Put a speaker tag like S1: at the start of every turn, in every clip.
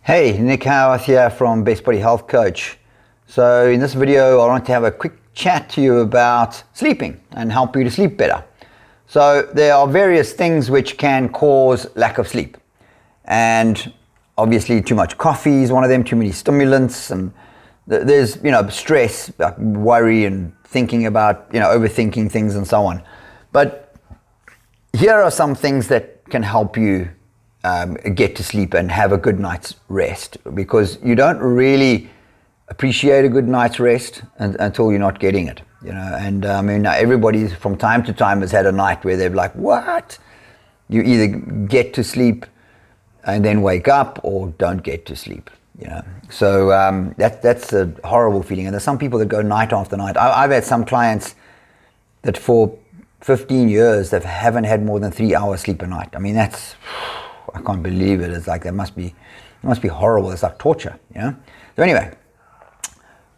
S1: Hey, Nick Howarth here from Best Body Health Coach. So in this video, I want to have a quick chat to you about sleeping and help you to sleep better. So there are various things which can cause lack of sleep. And obviously too much coffee is one of them, too many stimulants, and there's, stress, like worry and thinking about, overthinking things and so on. But here are some things that can help you get to sleep and have a good night's rest, because you don't really appreciate a good night's rest until you're not getting it, and everybody from time to time has had a night where they're like, what? You either get to sleep and then wake up, or don't get to sleep, so that's a horrible feeling. And there's some people that go night after night. I've had some clients that for 15 years they haven't had more than 3 hours sleep a night. I mean, I can't believe it. It's like it must be horrible. It's like torture, So anyway,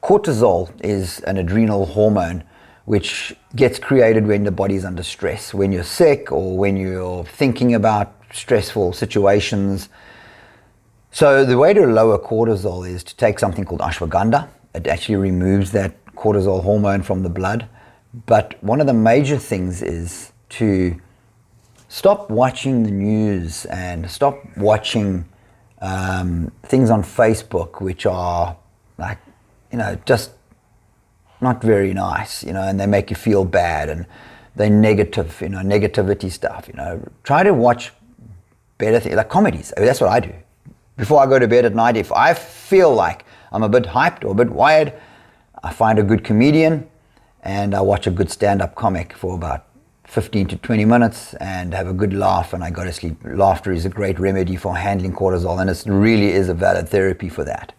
S1: cortisol is an adrenal hormone which gets created when the body's under stress, when you're sick or when you're thinking about stressful situations. So the way to lower cortisol is to take something called ashwagandha. It actually removes that cortisol hormone from the blood. But one of the major things is to stop watching the news and stop watching things on Facebook which are like, just not very nice, and they make you feel bad and they're negative, negativity stuff, Try to watch better things, like comedies. That's what I do. Before I go to bed at night, if I feel like I'm a bit hyped or a bit wired, I find a good comedian and I watch a good stand-up comic for about 15 to 20 minutes and have a good laugh, and I go to sleep. Laughter is a great remedy for handling cortisol, and it really is a valid therapy for that.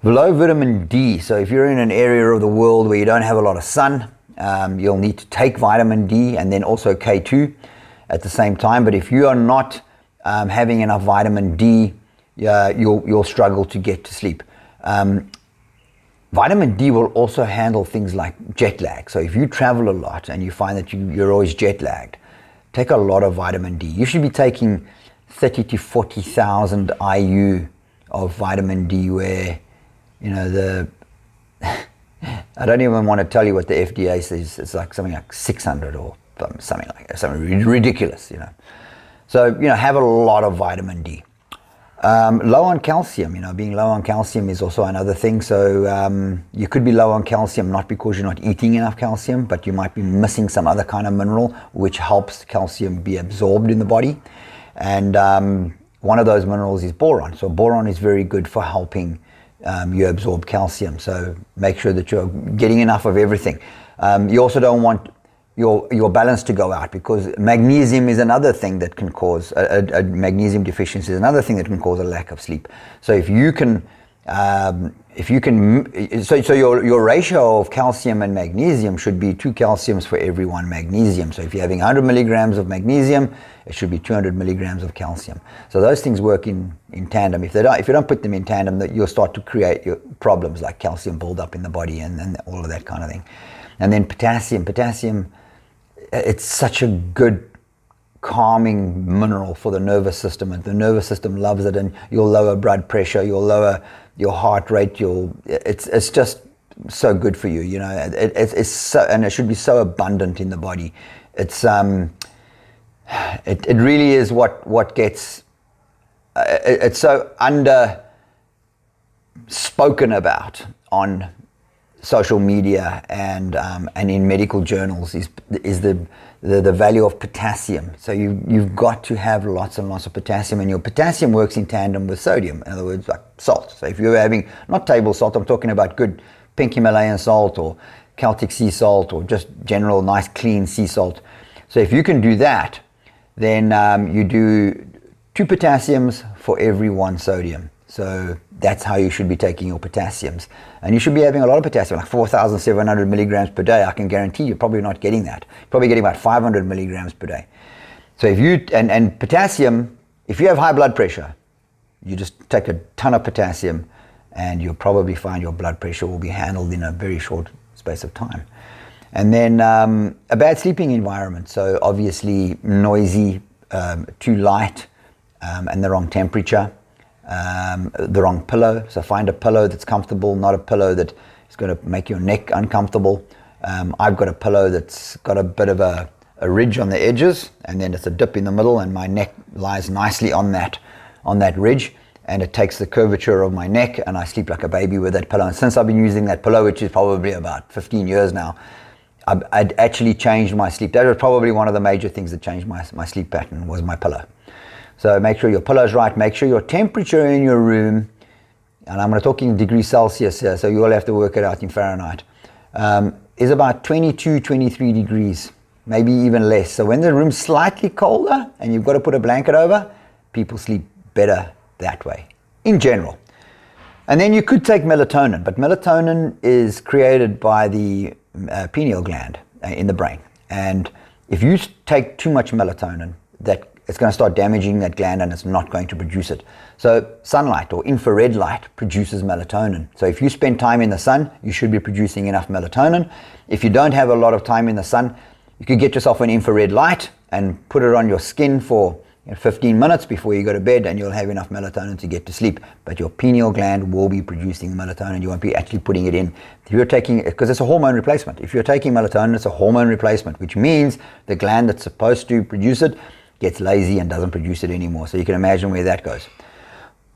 S1: Low vitamin D. So if you're in an area of the world where you don't have a lot of sun, you'll need to take vitamin D and then also K2 at the same time. But if you are not having enough vitamin D, you'll struggle to get to sleep. Vitamin D will also handle things like jet lag. So if you travel a lot and you find that you're always jet lagged, take a lot of vitamin D. You should be taking 30 to 40,000 IU of vitamin D, where, I don't even want to tell you what the FDA says. It's like something like 600 or something like that, something ridiculous, So, have a lot of vitamin D. Low on calcium, being low on calcium is also another thing. So you could be low on calcium not because you're not eating enough calcium, but you might be missing some other kind of mineral which helps calcium be absorbed in the body. And one of those minerals is boron. So boron is very good for helping you absorb calcium. So make sure that you're getting enough of everything. You also don't want your balance to go out, because magnesium is another thing that can cause a magnesium deficiency is another thing that can cause a lack of sleep. So if you can your ratio of calcium and magnesium should be 2 calciums for every 1 magnesium. So if you're having 100 milligrams of magnesium, it should be 200 milligrams of calcium. So those things work in tandem. If you don't put them in tandem, that you'll start to create your problems like calcium buildup in the body and all of that kind of thing. And then potassium, it's such a good calming mineral for the nervous system, and the nervous system loves it, and you'll lower blood pressure, you'll lower your heart rate, it's just so good for you, it's so, and it should be so abundant in the body. It's it really is what gets it's so under spoken about on social media and in medical journals is the value of potassium. So you've got to have lots and lots of potassium, and your potassium works in tandem with sodium. In other words, like salt. So if you're having not table salt, I'm talking about good pink Himalayan salt or Celtic sea salt or just general nice clean sea salt. So if you can do that, then you do 2 potassiums for every 1 sodium. So that's how you should be taking your potassiums. And you should be having a lot of potassium, like 4,700 milligrams per day. I can guarantee you're probably not getting that. You're probably getting about 500 milligrams per day. So if you, and potassium, if you have high blood pressure, you just take a ton of potassium and you'll probably find your blood pressure will be handled in a very short space of time. And then a bad sleeping environment. So obviously noisy, too light, and the wrong temperature. the wrong pillow. So find a pillow that's comfortable, not a pillow that is going to make your neck uncomfortable. I've got a pillow that's got a bit of a ridge on the edges, and then it's a dip in the middle, and my neck lies nicely on that ridge, and it takes the curvature of my neck, and I sleep like a baby with that pillow. And since I've been using that pillow, which is probably about 15 years now, I'd actually changed my sleep. That was probably one of the major things that changed my sleep pattern, was my pillow. So make sure your pillow's right. Make sure your temperature in your room, and I'm going to talk in degrees Celsius here, so you'll have to work it out in Fahrenheit, is about 22, 23 degrees, maybe even less. So when the room's slightly colder and you've got to put a blanket over, people sleep better that way, in general. And then you could take melatonin, but melatonin is created by the pineal gland in the brain. And if you take too much melatonin, that it's going to start damaging that gland, and it's not going to produce it. So sunlight or infrared light produces melatonin. So if you spend time in the sun, you should be producing enough melatonin. If you don't have a lot of time in the sun, you could get yourself an infrared light and put it on your skin for 15 minutes before you go to bed, and you'll have enough melatonin to get to sleep. But your pineal gland will be producing melatonin. You won't be actually putting it in. If you're taking it, because it's a hormone replacement. If you're taking melatonin, it's a hormone replacement, which means the gland that's supposed to produce it gets lazy and doesn't produce it anymore. So you can imagine where that goes.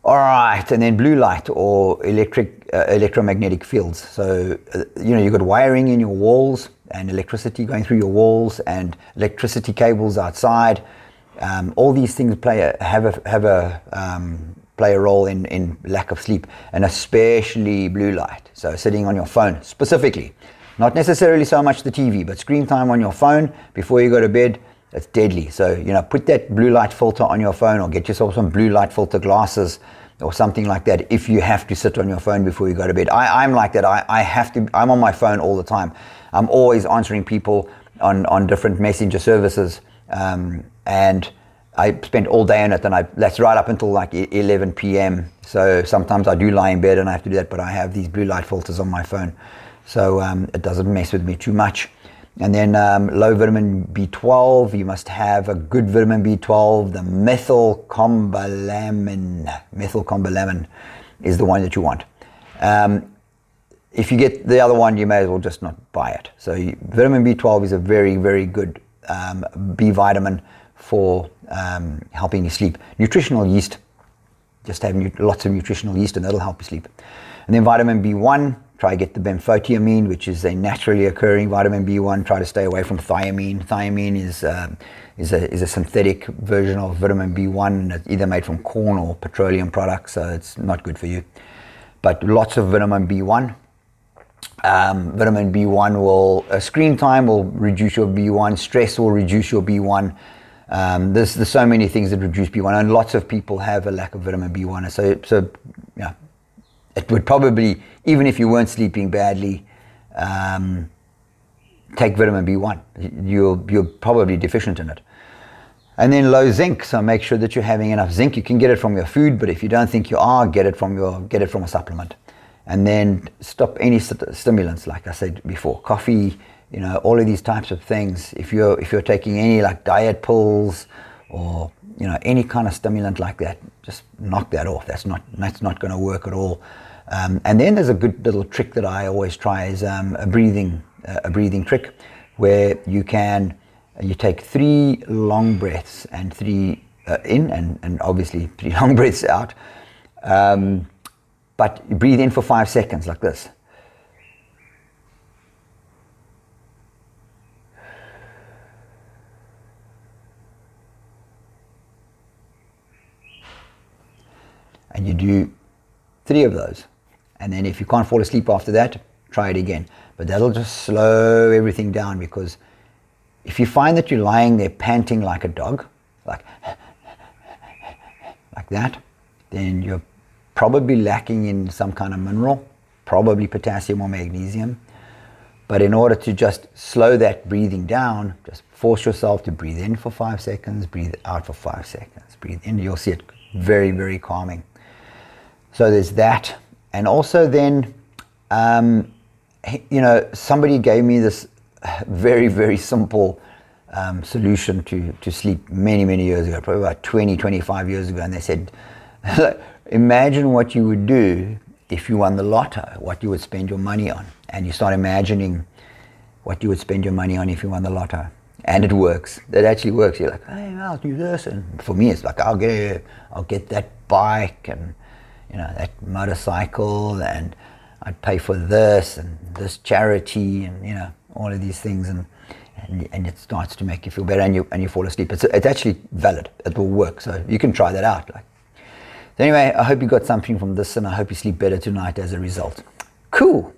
S1: All right, and then blue light or electromagnetic fields. So you've got wiring in your walls and electricity going through your walls and electricity cables outside. All these things play a role in lack of sleep, and especially blue light. So sitting on your phone specifically, not necessarily so much the TV, but screen time on your phone before you go to bed, it's deadly. So put that blue light filter on your phone, or get yourself some blue light filter glasses or something like that if you have to sit on your phone before you go to bed. I'm like that. I'm on my phone all the time. I'm always answering people on different messenger services. And I spend all day on it, and that's right up until like 11 p.m. So sometimes I do lie in bed and I have to do that, but I have these blue light filters on my phone, so it doesn't mess with me too much. And then low vitamin B12, you must have a good vitamin B12. The methylcobalamin is the one that you want. If you get the other one, you may as well just not buy it. So vitamin B12 is a very, very good B vitamin for helping you sleep. Nutritional yeast, just have lots of nutritional yeast, and that'll help you sleep. And then vitamin B1, try to get the benfotiamine, which is a naturally occurring vitamin B1. Try to stay away from thiamine. Thiamine is a synthetic version of vitamin B1, that's either made from corn or petroleum products, so it's not good for you. But lots of vitamin B1. Vitamin B1 screen time will reduce your B1, stress will reduce your B1. There's so many things that reduce B1, and lots of people have a lack of vitamin B1. So yeah, it would probably, even if you weren't sleeping badly, take vitamin B1. You're probably deficient in it. And then low zinc, so make sure that you're having enough zinc. You can get it from your food, but if you don't think you are, get it from a supplement. And then stop any stimulants, like I said before, coffee, all of these types of things. If you're taking any like diet pills or any kind of stimulant like that, just knock that off. That's not going to work at all. And then there's a good little trick that I always try is a breathing trick, where you take 3 long breaths and 3 in, and obviously 3 long breaths out. But you breathe in for 5 seconds like this. And you do 3 of those. And then if you can't fall asleep after that, try it again. But that'll just slow everything down, because if you find that you're lying there panting like a dog, like that, then you're probably lacking in some kind of mineral, probably potassium or magnesium. But in order to just slow that breathing down, just force yourself to breathe in for 5 seconds, breathe out for 5 seconds. Breathe in, you'll see it very, very calming. So there's that. And also then, somebody gave me this very, very simple solution to sleep many, many years ago, probably about 20, 25 years ago. And they said, imagine what you would do if you won the lotto, what you would spend your money on. And you start imagining what you would spend your money on if you won the lotto. And it works. It actually works. You're like, hey, I'll do this. And for me, it's like, I'll get that bike and, that motorcycle, and I'd pay for this and this charity and, all of these things. And it starts to make you feel better, and you fall asleep. It's actually valid. It will work. So you can try that out. So anyway, I hope you got something from this, and I hope you sleep better tonight as a result. Cool.